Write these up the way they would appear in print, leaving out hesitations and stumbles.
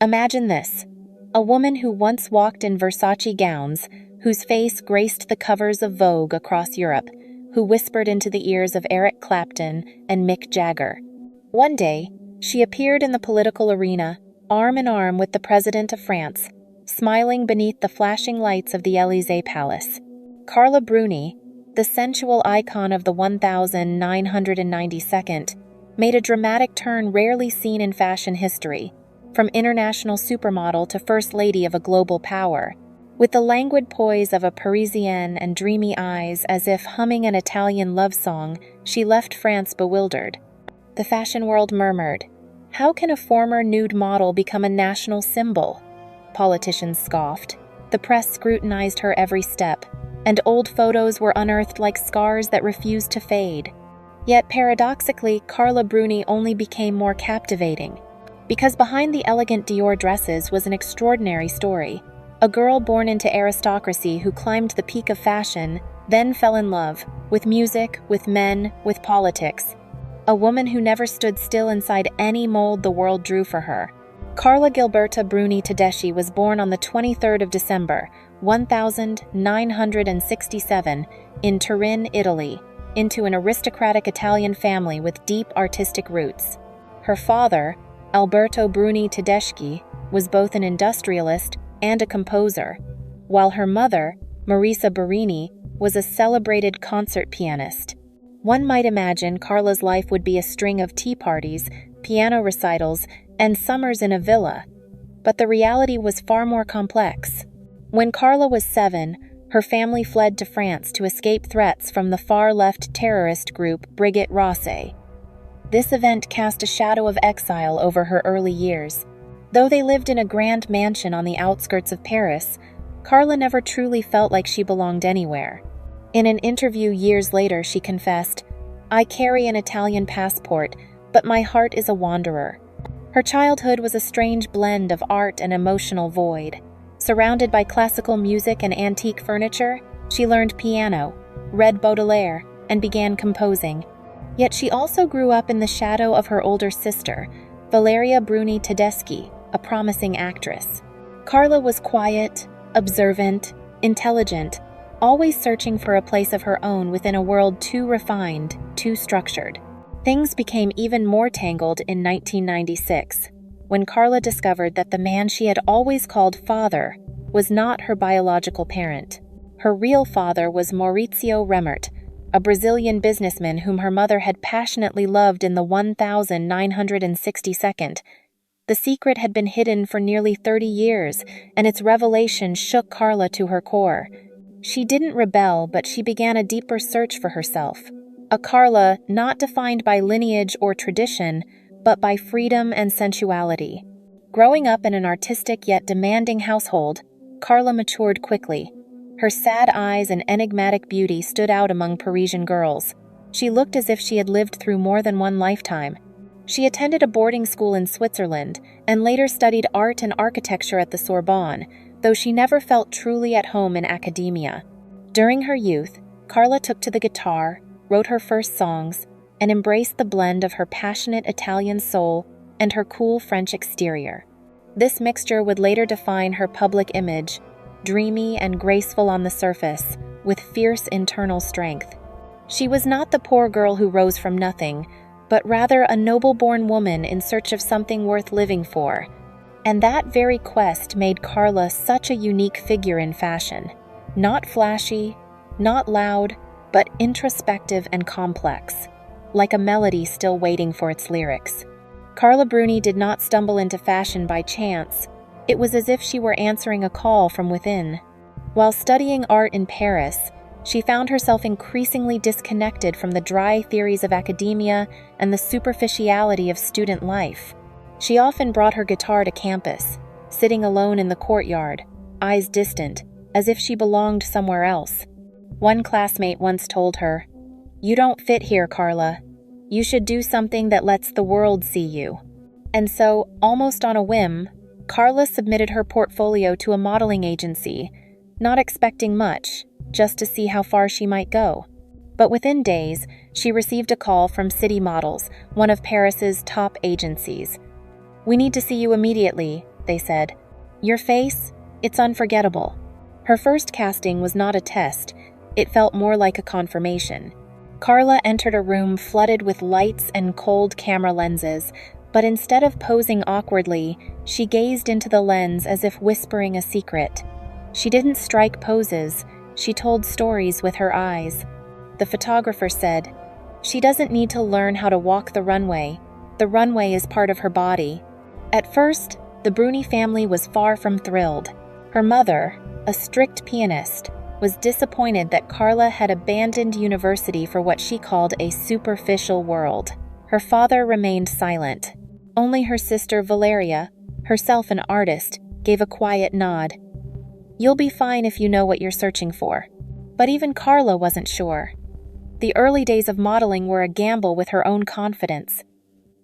Imagine this: a woman who once walked in Versace gowns, whose face graced the covers of Vogue across Europe, who whispered into the ears of Eric Clapton and Mick Jagger. One day, she appeared in the political arena, arm in arm with the President of France, smiling beneath the flashing lights of the Élysée Palace. Carla Bruni, the sensual icon of the 1992nd, made a dramatic turn rarely seen in fashion history, from international supermodel to first lady of a global power. With the languid poise of a Parisienne and dreamy eyes as if humming an Italian love song, she left France bewildered. The fashion world murmured, "How can a former nude model become a national symbol?" Politicians scoffed. The press scrutinized her every step, and old photos were unearthed like scars that refused to fade. Yet paradoxically, Carla Bruni only became more captivating. Because behind the elegant Dior dresses was an extraordinary story. A girl born into aristocracy who climbed the peak of fashion, then fell in love, with music, with men, with politics. A woman who never stood still inside any mold the world drew for her. Carla Gilberta Bruni Tedeschi was born on the 23rd of December, 1967, in Turin, Italy, into an aristocratic Italian family with deep artistic roots. Her father, Alberto Bruni Tedeschi, was both an industrialist and a composer, while her mother, Marisa Barini, was a celebrated concert pianist. One might imagine Carla's life would be a string of tea parties, piano recitals, and summers in a villa, but the reality was far more complex. When Carla was 7, her family fled to France to escape threats from the far-left terrorist group Brigade Rosse. This event cast a shadow of exile over her early years. Though they lived in a grand mansion on the outskirts of Paris, Carla never truly felt like she belonged anywhere. In an interview years later, she confessed, "I carry an Italian passport, but my heart is a wanderer." Her childhood was a strange blend of art and emotional void. Surrounded by classical music and antique furniture, she learned piano, read Baudelaire, and began composing. Yet she also grew up in the shadow of her older sister, Valeria Bruni Tedeschi, a promising actress. Carla was quiet, observant, intelligent, always searching for a place of her own within a world too refined, too structured. Things became even more tangled in 1996, when Carla discovered that the man she had always called father was not her biological parent. Her real father was Maurizio Remert, a Brazilian businessman whom her mother had passionately loved in the 1962nd. The secret had been hidden for nearly 30 years, and its revelation shook Carla to her core. She didn't rebel, but she began a deeper search for herself. A Carla not defined by lineage or tradition, but by freedom and sensuality. Growing up in an artistic yet demanding household, Carla matured quickly. Her sad eyes and enigmatic beauty stood out among Parisian girls. She looked as if she had lived through more than one lifetime. She attended a boarding school in Switzerland and later studied art and architecture at the Sorbonne, though she never felt truly at home in academia. During her youth, Carla took to the guitar, wrote her first songs, and embraced the blend of her passionate Italian soul and her cool French exterior. This mixture would later define her public image, dreamy and graceful on the surface, with fierce internal strength. She was not the poor girl who rose from nothing, but rather a noble-born woman in search of something worth living for. And that very quest made Carla such a unique figure in fashion. Not flashy, not loud, but introspective and complex, like a melody still waiting for its lyrics. Carla Bruni did not stumble into fashion by chance. It was as if she were answering a call from within. While studying art in Paris, she found herself increasingly disconnected from the dry theories of academia and the superficiality of student life. She often brought her guitar to campus, sitting alone in the courtyard, eyes distant, as if she belonged somewhere else. One classmate once told her, "You don't fit here, Carla. You should do something that lets the world see you." And so, almost on a whim, Carla submitted her portfolio to a modeling agency, not expecting much, just to see how far she might go. But within days, she received a call from City Models, one of Paris's top agencies. "We need to see you immediately. they said. "Your face? It's unforgettable." Her first casting was not a test. It felt more like a confirmation. Carla entered a room flooded with lights and cold camera lenses, but instead of posing awkwardly, she gazed into the lens as if whispering a secret. She didn't strike poses, she told stories with her eyes. The photographer said, "She doesn't need to learn how to walk the runway. The runway is part of her body." At first, the Bruni family was far from thrilled. Her mother, a strict pianist, was disappointed that Carla had abandoned university for what she called a superficial world. Her father remained silent. Only her sister Valeria, herself an artist, gave a quiet nod. "You'll be fine if you know what you're searching for." But even Carla wasn't sure. The early days of modeling were a gamble with her own confidence.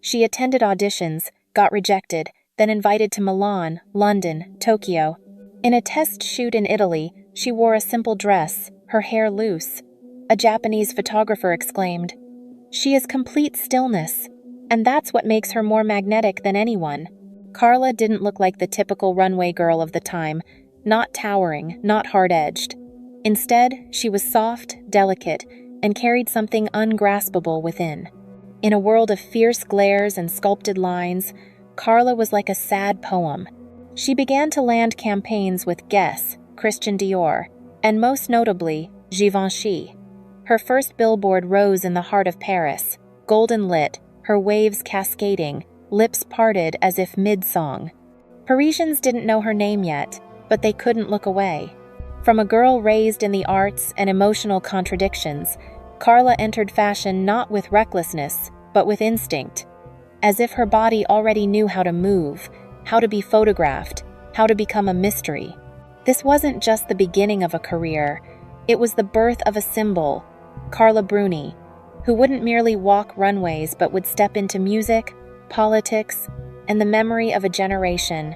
She attended auditions, got rejected, then invited to Milan, London, Tokyo. In a test shoot in Italy, she wore a simple dress, her hair loose. A Japanese photographer exclaimed, "She is complete stillness, and that's what makes her more magnetic than anyone." Carla didn't look like the typical runway girl of the time, not towering, not hard-edged. Instead, she was soft, delicate, and carried something ungraspable within. In a world of fierce glares and sculpted lines, Carla was like a sad poem. She began to land campaigns with Guess, Christian Dior, and most notably, Givenchy. Her first billboard rose in the heart of Paris, golden lit, her waves cascading, lips parted as if mid-song. Parisians didn't know her name yet, but they couldn't look away. From a girl raised in the arts and emotional contradictions, Carla entered fashion not with recklessness, but with instinct. As if her body already knew how to move, how to be photographed, how to become a mystery. This wasn't just the beginning of a career, it was the birth of a symbol, Carla Bruni, who wouldn't merely walk runways but would step into music, politics, and the memory of a generation.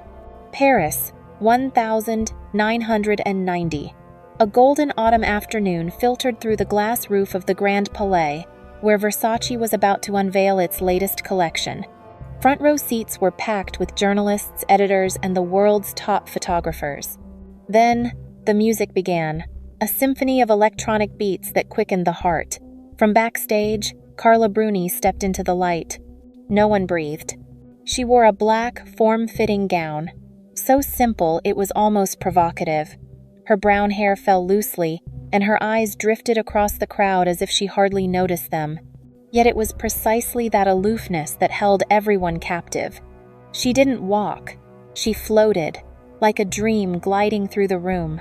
Paris, 1990. A golden autumn afternoon filtered through the glass roof of the Grand Palais, where Versace was about to unveil its latest collection. Front row seats were packed with journalists, editors, and the world's top photographers. Then, the music began, a symphony of electronic beats that quickened the heart. From backstage, Carla Bruni stepped into the light. No one breathed. She wore a black, form-fitting gown, so simple it was almost provocative. Her brown hair fell loosely, and her eyes drifted across the crowd as if she hardly noticed them. Yet it was precisely that aloofness that held everyone captive. She didn't walk. She floated, like a dream gliding through the room.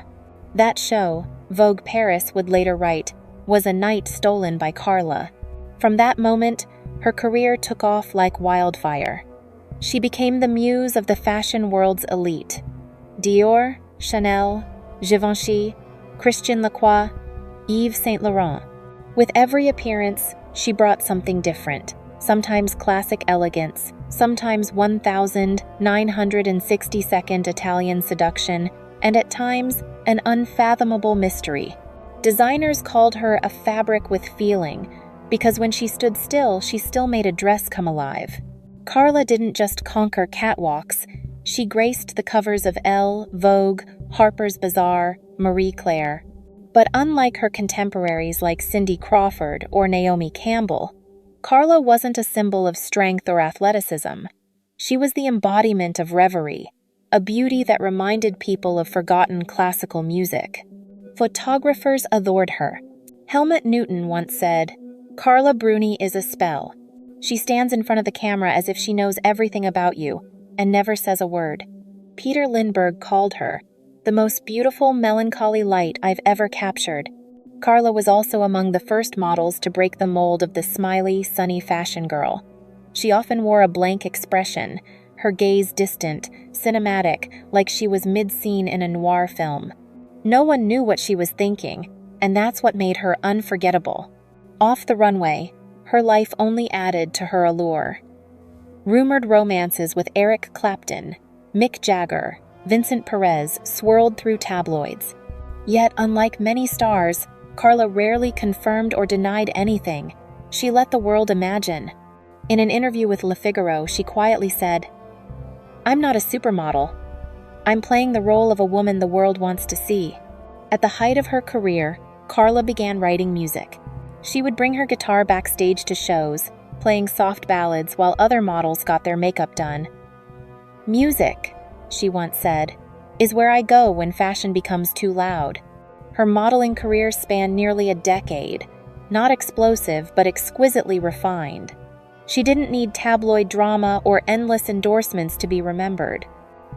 That show, Vogue Paris would later write, was a night stolen by Carla. From that moment, her career took off like wildfire. She became the muse of the fashion world's elite. Dior, Chanel, Givenchy, Christian Lacroix, Yves Saint Laurent. With every appearance, she brought something different, sometimes classic elegance, sometimes 1,960-second Italian seduction, and at times, an unfathomable mystery. Designers called her a fabric with feeling, because when she stood still, she still made a dress come alive. Carla didn't just conquer catwalks, she graced the covers of Elle, Vogue, Harper's Bazaar, Marie Claire. But unlike her contemporaries like Cindy Crawford or Naomi Campbell, Carla wasn't a symbol of strength or athleticism. She was the embodiment of reverie, a beauty that reminded people of forgotten classical music. Photographers adored her. Helmut Newton once said, "Carla Bruni is a spell. She stands in front of the camera as if she knows everything about you, and never says a word." Peter Lindbergh called her, "the most beautiful melancholy light I've ever captured." Carla was also among the first models to break the mold of the smiley, sunny fashion girl. She often wore a blank expression, her gaze distant, cinematic, like she was mid-scene in a noir film. No one knew what she was thinking, and that's what made her unforgettable. Off the runway, her life only added to her allure. Rumored romances with Eric Clapton, Mick Jagger, Vincent Perez swirled through tabloids. Yet, unlike many stars, Carla rarely confirmed or denied anything. She let the world imagine. In an interview with Le Figaro, she quietly said, I'm not a supermodel. I'm playing the role of a woman the world wants to see." At the height of her career, Carla began writing music. She would bring her guitar backstage to shows, playing soft ballads while other models got their makeup done. "Music," she once said, "is where I go when fashion becomes too loud." Her modeling career spanned nearly a decade, not explosive but exquisitely refined. She didn't need tabloid drama or endless endorsements to be remembered.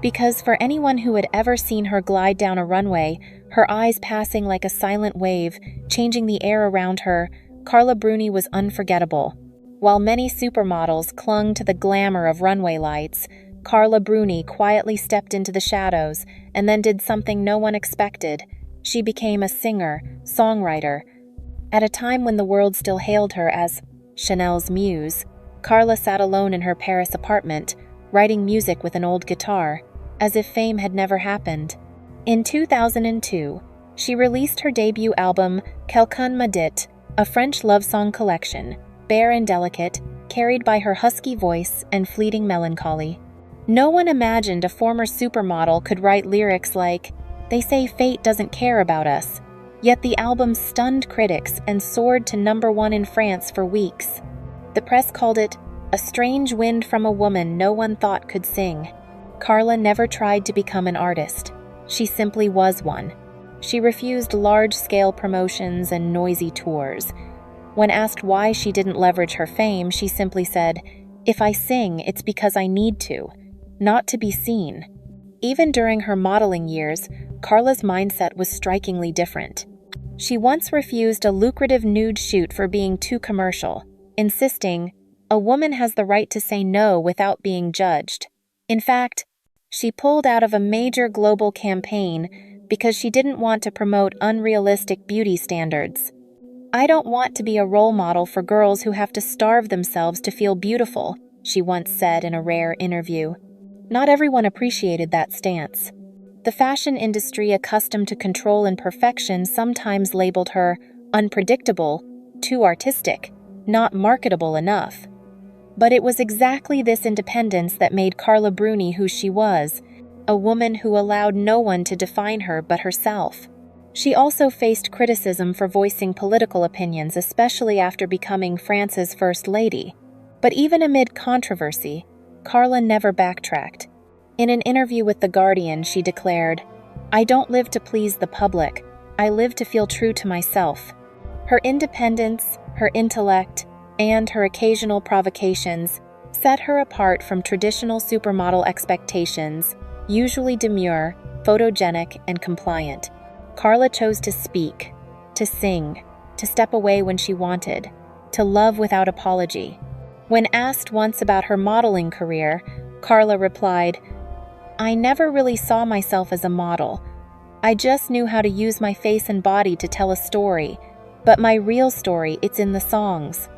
Because for anyone who had ever seen her glide down a runway, her eyes passing like a silent wave, changing the air around her, Carla Bruni was unforgettable. While many supermodels clung to the glamour of runway lights, Carla Bruni quietly stepped into the shadows and then did something no one expected. She became a singer, songwriter. At a time when the world still hailed her as Chanel's muse, Carla sat alone in her Paris apartment, writing music with an old guitar, as if fame had never happened. In 2002, she released her debut album, Quelqu'un m'a dit, a French love song collection, bare and delicate, carried by her husky voice and fleeting melancholy. No one imagined a former supermodel could write lyrics like, "They say fate doesn't care about us," yet the album stunned critics and soared to #1 in France for weeks. The press called it a strange wind from a woman no one thought could sing. Carla never tried to become an artist. She simply was one. She refused large-scale promotions and noisy tours. When asked why she didn't leverage her fame, she simply said, "If I sing, it's because I need to, not to be seen." Even during her modeling years, Carla's mindset was strikingly different. She once refused a lucrative nude shoot for being too commercial, insisting, "A woman has the right to say no without being judged." In fact, she pulled out of a major global campaign because she didn't want to promote unrealistic beauty standards. "I don't want to be a role model for girls who have to starve themselves to feel beautiful," she once said in a rare interview. Not everyone appreciated that stance. The fashion industry, accustomed to control and perfection, sometimes labeled her unpredictable, too artistic, not marketable enough. But it was exactly this independence that made Carla Bruni who she was, a woman who allowed no one to define her but herself. She also faced criticism for voicing political opinions, especially after becoming France's First Lady. But even amid controversy, Carla never backtracked. In an interview with The Guardian, she declared, "I don't live to please the public, I live to feel true to myself." Her independence, her intellect, and her occasional provocations set her apart from traditional supermodel expectations, usually demure, photogenic, and compliant. Carla chose to speak, to sing, to step away when she wanted, to love without apology. When asked once about her modeling career, Carla replied, "I never really saw myself as a model. I just knew how to use my face and body to tell a story, but my real story, it's in the songs."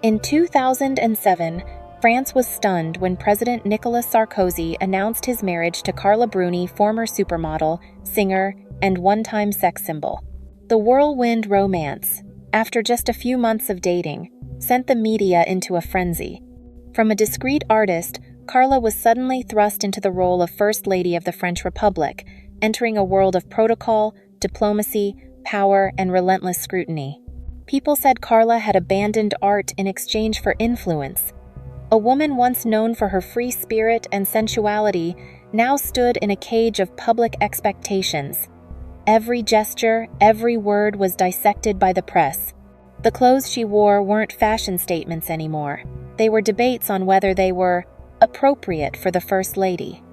In 2007, France was stunned when President Nicolas Sarkozy announced his marriage to Carla Bruni, former supermodel, singer, and one-time sex symbol. The whirlwind romance, after just a few months of dating, sent the media into a frenzy. From a discreet artist, Carla was suddenly thrust into the role of First Lady of the French Republic, entering a world of protocol, diplomacy, power, and relentless scrutiny. People said Carla had abandoned art in exchange for influence. A woman once known for her free spirit and sensuality now stood in a cage of public expectations. Every gesture, every word was dissected by the press. The clothes she wore weren't fashion statements anymore. They were debates on whether they were appropriate for the First Lady.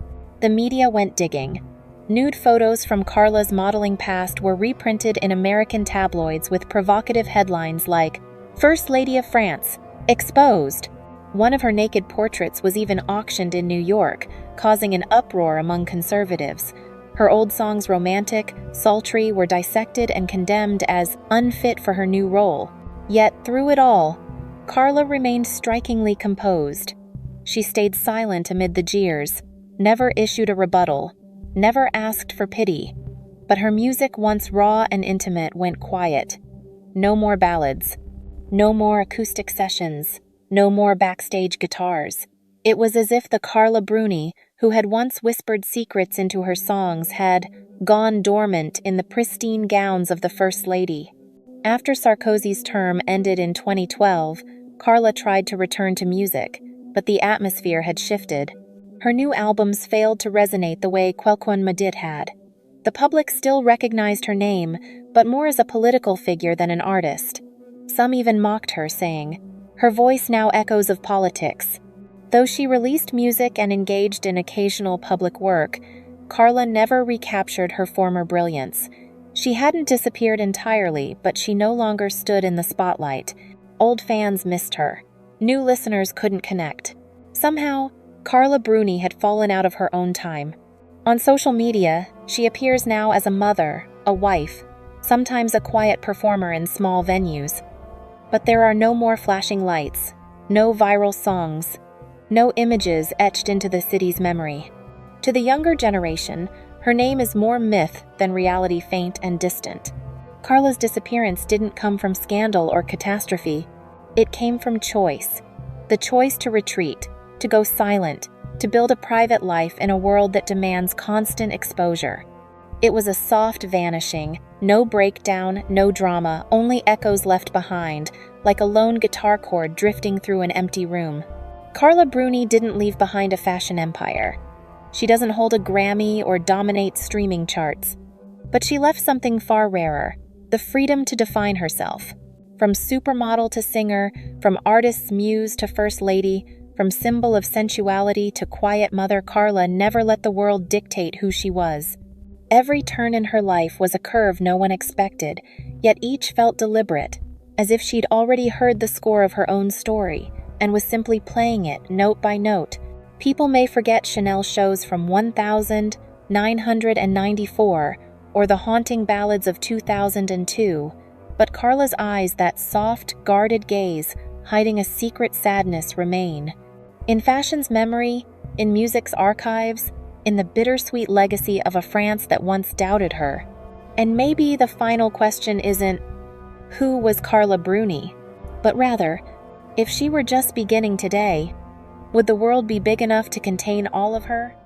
The media went digging. Nude photos from Carla's modeling past were reprinted in American tabloids with provocative headlines like, "First Lady of France, exposed." One of her naked portraits was even auctioned in New York, causing an uproar among conservatives. Her old songs, romantic, sultry, were dissected and condemned as unfit for her new role. Yet, through it all, Carla remained strikingly composed. She stayed silent amid the jeers, never issued a rebuttal, never asked for pity. But her music, once raw and intimate, went quiet. No more ballads. No more acoustic sessions. No more backstage guitars. It was as if the Carla Bruni, who had once whispered secrets into her songs, had gone dormant in the pristine gowns of the First Lady. After Sarkozy's term ended in 2012, Carla tried to return to music, but the atmosphere had shifted. Her new albums failed to resonate the way Quelqu'un me dit had. The public still recognized her name, but more as a political figure than an artist. Some even mocked her, saying, "Her voice now echoes of politics." Though she released music and engaged in occasional public work, Carla never recaptured her former brilliance. She hadn't disappeared entirely, but she no longer stood in the spotlight. Old fans missed her. New listeners couldn't connect. Somehow, Carla Bruni had fallen out of her own time. On social media, she appears now as a mother, a wife, sometimes a quiet performer in small venues. But there are no more flashing lights, no viral songs, no images etched into the city's memory. To the younger generation, her name is more myth than reality, faint and distant. Carla's disappearance didn't come from scandal or catastrophe. It came from choice. The choice to retreat, to go silent, to build a private life in a world that demands constant exposure. It was a soft vanishing, no breakdown, no drama, only echoes left behind, like a lone guitar chord drifting through an empty room. Carla Bruni didn't leave behind a fashion empire. She doesn't hold a Grammy or dominate streaming charts. But she left something far rarer, the freedom to define herself. From supermodel to singer, from artist's muse to first lady, from symbol of sensuality to quiet mother, Carla never let the world dictate who she was. Every turn in her life was a curve no one expected, yet each felt deliberate, as if she'd already heard the score of her own story and was simply playing it note by note. People may forget Chanel shows from 1994 or the haunting ballads of 2002, but Carla's eyes, that soft, guarded gaze, hiding a secret sadness, remain. In fashion's memory, in music's archives, in the bittersweet legacy of a France that once doubted her. And maybe the final question isn't, who was Carla Bruni? But rather, if she were just beginning today, would the world be big enough to contain all of her?